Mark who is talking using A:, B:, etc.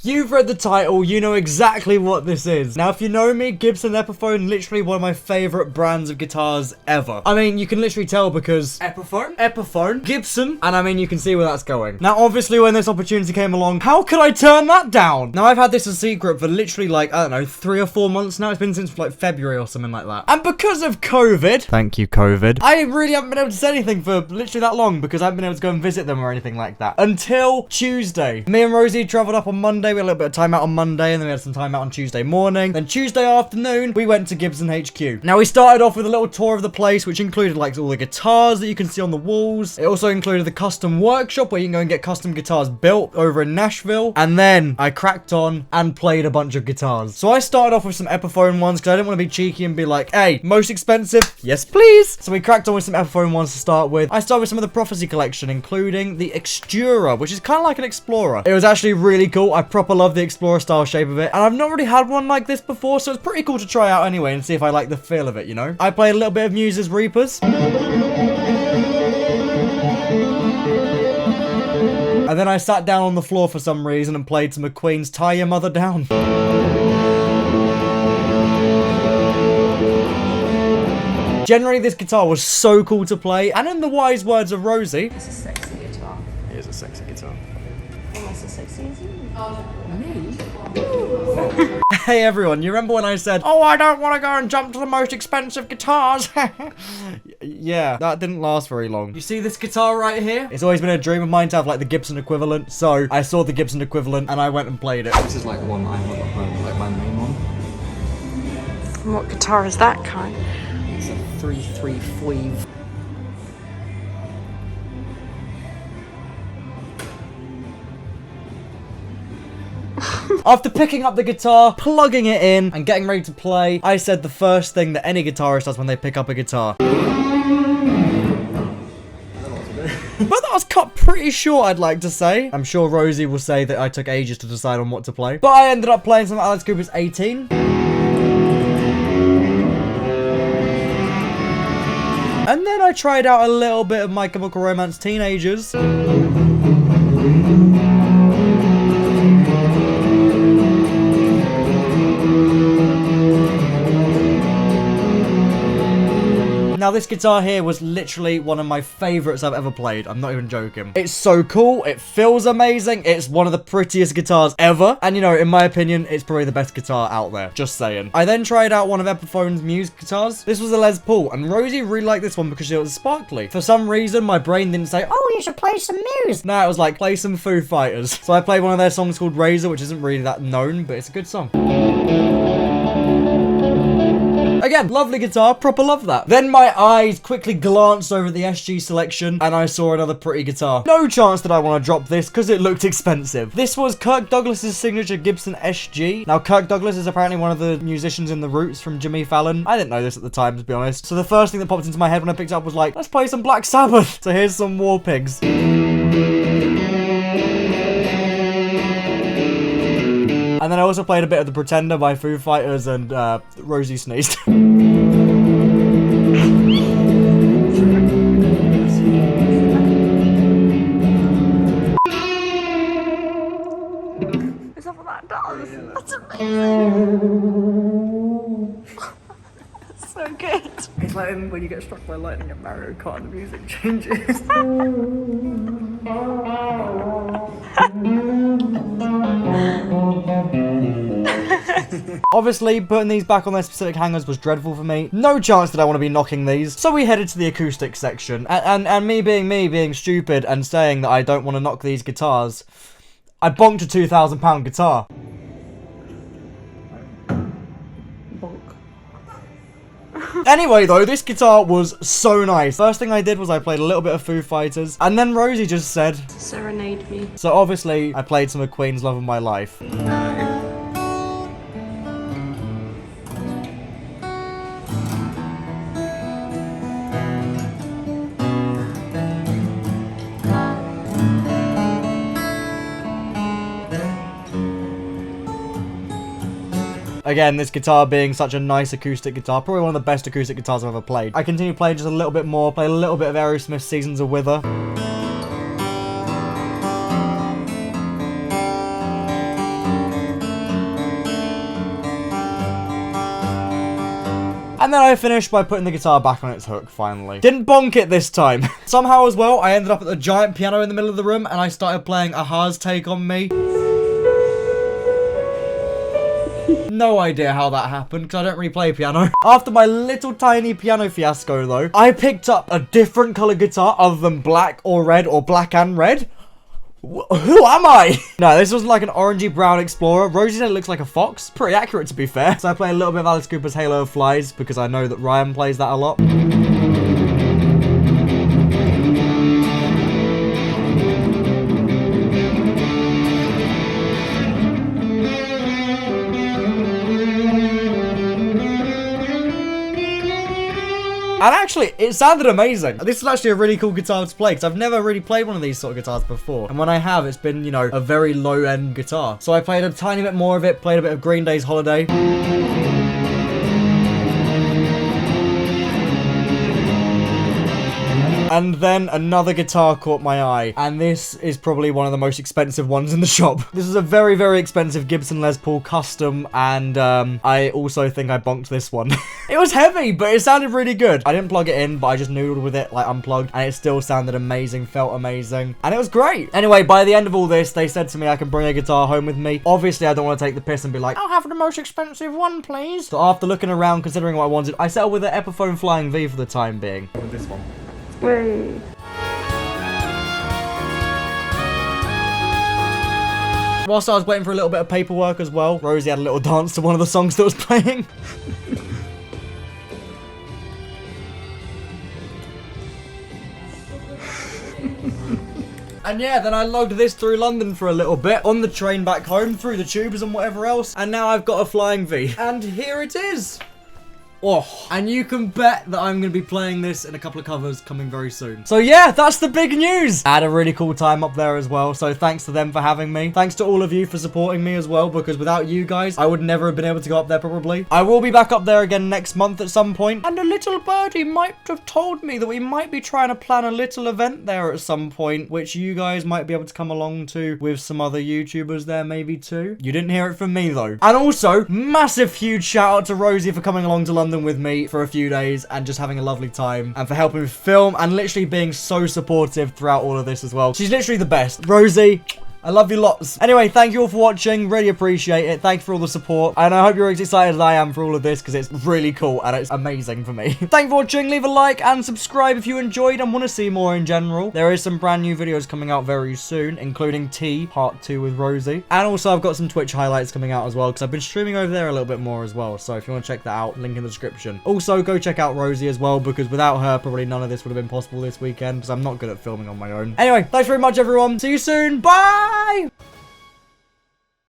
A: You've read the title, you know exactly what this is. Now, if you know me, Gibson Epiphone, literally one of my favorite brands of guitars ever. I mean, you can literally tell because Epiphone, Gibson, and I mean, you can see where that's going. Now, obviously, when this opportunity came along, how could I turn that down? Now, I've had this a secret for literally like, I don't know, 3 or 4 months now. It's been since like February or something like that. And because of COVID, thank you, COVID, I really haven't been able to say anything for literally that long because I haven't been able to go and visit them or anything like that. Until Tuesday. Me and Rosie travelled up on Monday. We had a little bit of time out on Monday and then we had some time out on Tuesday morning. Then Tuesday afternoon, we went to Gibson HQ. Now, we started off with a little tour of the place, which included like all the guitars that you can see on the walls. It also included the custom workshop where you can go and get custom guitars built over in Nashville. And then I cracked on and played a bunch of guitars. So I started off with some Epiphone ones because I didn't want to be cheeky and be like, hey, most expensive? Yes, please. So we cracked on with some Epiphone ones to start with. I started with some of the Prophecy collection, including the Extura, which is kind of like an Explorer. It was actually really cool. I proper love the Explorer style shape of it. And I've not really had one like this before, so it's pretty cool to try out anyway and see if I like the feel of it, you know? I played a little bit of Muse's Reapers. And then I sat down on the floor for some reason and played some McQueen's Tie Your Mother Down. Generally, this guitar was so cool to play, and in the wise words of Rosie,
B: it's a sexy guitar.
A: It is a sexy guitar.
B: Almost as sexy as you.
A: Me? Hey everyone, you remember when I said, oh, I don't want to go and jump to the most expensive guitars? Yeah, that didn't last very long. You see this guitar right here? It's always been a dream of mine to have like the Gibson equivalent, so I saw the Gibson equivalent and I went and played it.
C: This is like the one I have at home, like my main one.
B: And what guitar is that kind?
A: It's a 335. After picking up the guitar, plugging it in, and getting ready to play, I said the first thing that any guitarist does when they pick up a guitar. But that was cut pretty short, I'd like to say. I'm sure Rosie will say that I took ages to decide on what to play. But I ended up playing some Alex Cooper's 18. And then I tried out a little bit of My Chemical Romance Teenagers. Now, this guitar here was literally one of my favorites I've ever played. I'm not even joking. It's so cool. It feels amazing. It's one of the prettiest guitars ever. And, you know, in my opinion, it's probably the best guitar out there. Just saying. I then tried out one of Epiphone's Muse guitars. This was a Les Paul. And Rosie really liked this one because it was sparkly. For some reason, my brain didn't say, oh, you should play some Muse. No, it was like, play some Foo Fighters. So I played one of their songs called Razor, which isn't really that known, but it's a good song. Again, lovely guitar, proper love that. Then my eyes quickly glanced over the SG selection and I saw another pretty guitar. No chance that I want to drop this because it looked expensive. This was Kirk Douglas's signature Gibson SG. Now, Kirk Douglas is apparently one of the musicians in The Roots from Jimmy Fallon. I didn't know this at the time, to be honest. So the first thing that popped into my head when I picked it up was like, let's play some Black Sabbath. So here's some War Pigs. And then I also played a bit of The Pretender by Foo Fighters and Rosie sneezed.
B: Is that what that does? That's amazing. That's so good.
A: It's like when you get struck by lightning at Mario Kart and the music changes. Obviously, putting these back on their specific hangers was dreadful for me. No chance that I want to be knocking these. So we headed to the acoustic section. And me being stupid and saying that I don't want to knock these guitars, I bonked a £2,000 guitar. Anyway, though, this guitar was so nice. First thing I did was I played a little bit of Foo Fighters, and then Rosie just said,
B: serenade me.
A: So obviously, I played some of Queen's Love of My Life. Again, this guitar being such a nice acoustic guitar, probably one of the best acoustic guitars I've ever played. I continued playing just a little bit more, played a little bit of Aerosmith's Seasons of Wither. And then I finished by putting the guitar back on its hook, finally. Didn't bonk it this time. Somehow as well, I ended up at the giant piano in the middle of the room and I started playing Aha's Take On Me. No idea how that happened, because I don't really play piano. After my little tiny piano fiasco, though, I picked up a different colour guitar other than black or red or black and red. Who am I? No, this was like an orangey brown Explorer. Rosie said it looks like a fox. Pretty accurate, to be fair. So I play a little bit of Alice Cooper's Halo of Flies, because I know that Ryan plays that a lot. And actually, it sounded amazing. This is actually a really cool guitar to play because I've never really played one of these sort of guitars before. And when I have, it's been, you know, a very low-end guitar. So I played a tiny bit more of it, played a bit of Green Day's Holiday. And then another guitar caught my eye, and this is probably one of the most expensive ones in the shop. This is a very, very expensive Gibson Les Paul custom, and I also think I bonked this one. It was heavy, but it sounded really good. I didn't plug it in, but I just noodled with it, like unplugged, and it still sounded amazing, felt amazing, and it was great. Anyway, by the end of all this, they said to me I can bring a guitar home with me. Obviously, I don't want to take the piss and be like, I'll have the most expensive one, please. So after looking around, considering what I wanted, I settled with an Epiphone Flying V for the time being. With this one.
B: Wait.
A: Whilst I was waiting for a little bit of paperwork as well, Rosie had a little dance to one of the songs that was playing. And yeah, then I logged this through London for a little bit, on the train back home, through the tubes and whatever else, and now I've got a Flying V. And here it is! Oh, and you can bet that I'm going to be playing this in a couple of covers coming very soon. So yeah, that's the big news. I had a really cool time up there as well, so thanks to them for having me. Thanks to all of you for supporting me as well, because without you guys, I would never have been able to go up there probably. I will be back up there again next month at some point, and a little birdie might have told me that we might be trying to plan a little event there at some point, which you guys might be able to come along to with some other YouTubers there maybe too. You didn't hear it from me though. And also, massive huge shout out to Rosie for coming along to London with me for a few days and just having a lovely time, and for helping me film and literally being so supportive throughout all of this as well. She's literally the best. Rosie, I love you lots. Anyway, thank you all for watching. Really appreciate it. Thanks for all the support. And I hope you're as excited as I am for all of this, because it's really cool and it's amazing for me. Thank you for watching. Leave a like and subscribe if you enjoyed and want to see more in general. There is some brand new videos coming out very soon, including Tea Part 2 with Rosie. And also I've got some Twitch highlights coming out as well, because I've been streaming over there a little bit more as well. So if you want to check that out, link in the description. Also, go check out Rosie as well, because without her, probably none of this would have been possible this weekend, because I'm not good at filming on my own. Anyway, thanks very much, everyone. See you soon. Bye!